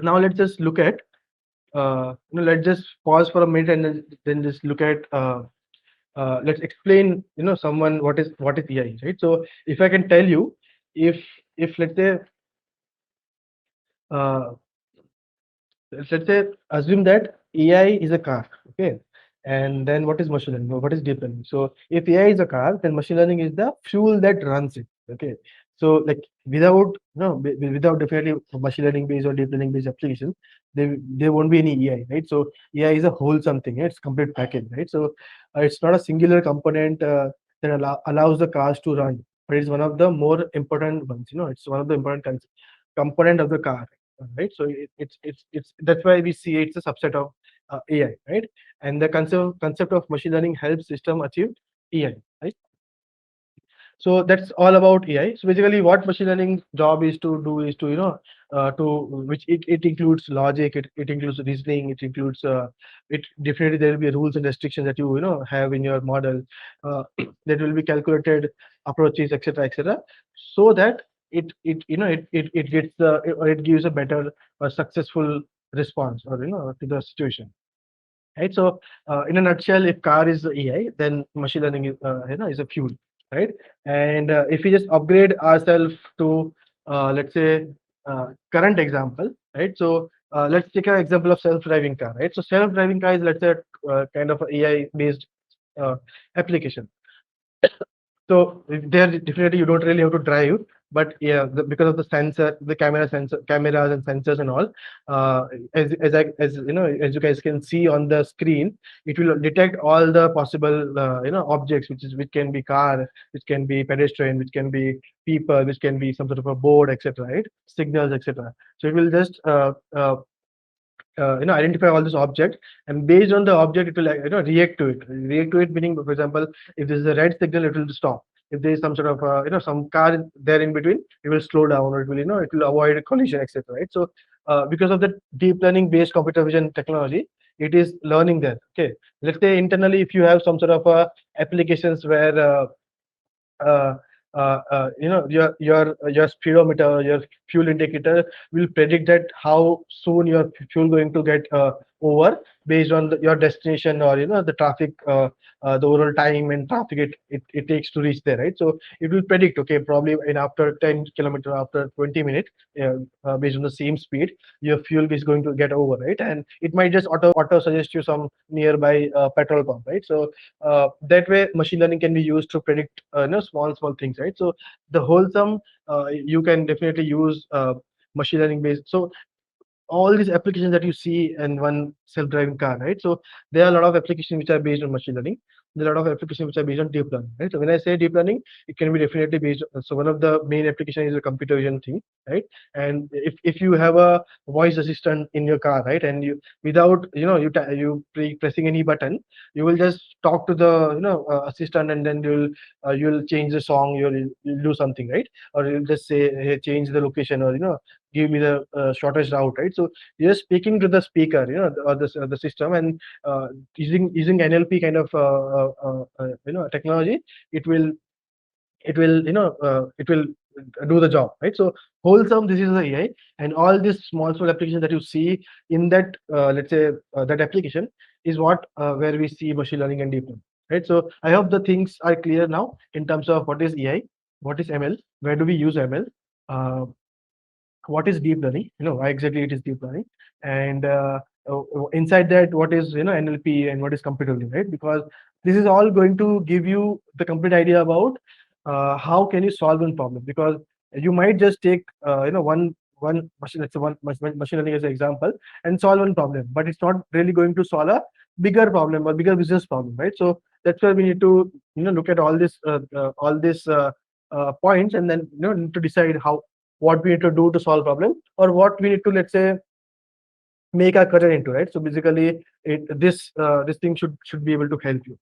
Now let's just look at let's just pause for a minute and then just look at let's explain someone what is AI, right? So if I can tell you, if let's say uh, let's say assume that AI is a car, okay, and then what is machine learning? What is deep learning? So if AI is a car, then machine learning is the fuel that runs it, okay. So like without without definitely machine learning based or deep learning based applications, there won't be any AI, right? So AI is a whole something, right? It's complete package, right? So it's not a singular component that allows the cars to run, but it's one of the more important ones. It's one of the important component of the car, right? So it's that's why we see it's a subset of AI, right? And the concept of machine learning helps system achieve AI, right? So that's all about AI. So basically, what machine learning job is to do is to which it includes logic, it includes reasoning, it includes it definitely there will be rules and restrictions that have in your model that will be calculated approaches, etc., etc., so that it gets or it gives a better or successful response or to the situation, right? So in a nutshell, if car is AI, then machine learning is a fuel, right? And if we just upgrade ourselves to let's say current example, right? So let's take an example of self-driving car, right? So self-driving car is, let's say, kind of AI based uh, application. So there definitely you don't really have to drive, but yeah, because of the sensor, the cameras and sensors and all, as as you guys can see on the screen, it will detect all the possible objects, which can be car, which can be pedestrian, which can be people, which can be some sort of a board, etc. Right, signals, etc. So it will just identify all these objects, and based on the object it will react to it, meaning, for example, if this is a red signal, it will stop. If there is some sort of some car there in between, it will slow down, or it will avoid a collision, etc., right? So because of the deep learning based computer vision technology, it is learning there, okay. Let's say internally, if you have some sort of applications where uh, your speedometer, your fuel indicator will predict that how soon your fuel going to get over, based on your destination, or the traffic, the overall time and traffic it takes to reach there, right? So it will predict, okay, probably in after 10 kilometer, after 20 minutes, based on the same speed, your fuel is going to get over, right? And it might just auto suggest you some nearby petrol pump, right? So that way machine learning can be used to predict small things, right? So the wholesome, you can definitely use machine learning based. So all these applications that you see in one self-driving car, right? So there are a lot of applications which are based on machine learning. There are a lot of applications which are based on deep learning, right? So when I say deep learning, it can be definitely based. So one of the main application is a computer vision thing, right? And if you have a voice assistant in your car, right, and you, without pressing any button, you will just talk to the assistant, and then you'll change the song, you'll do something, right? Or you'll just say, hey, change the location, or give me the shortest route, right? So you're speaking to the speaker, or the system, and using NLP kind of technology, it will it will do the job, right? So wholesome, this is the AI, and all these small applications that you see in that let's say that application is what where we see machine learning and deep learning, right? So I hope the things are clear now in terms of what is AI, what is ML, where do we use ML, uh, what is deep learning, why exactly it is deep learning, and inside that, what is NLP and what is computer vision, right? Because this is all going to give you the complete idea about how can you solve one problem. Because you might just take one machine, let's say one machine learning as an example, and solve one problem, but it's not really going to solve a bigger problem or bigger business problem, right? So that's why we need to look at all these points, and then need to decide how, what we need to do to solve problem, or what we need to, let's say, make our career into, right? So basically this thing should be able to help you.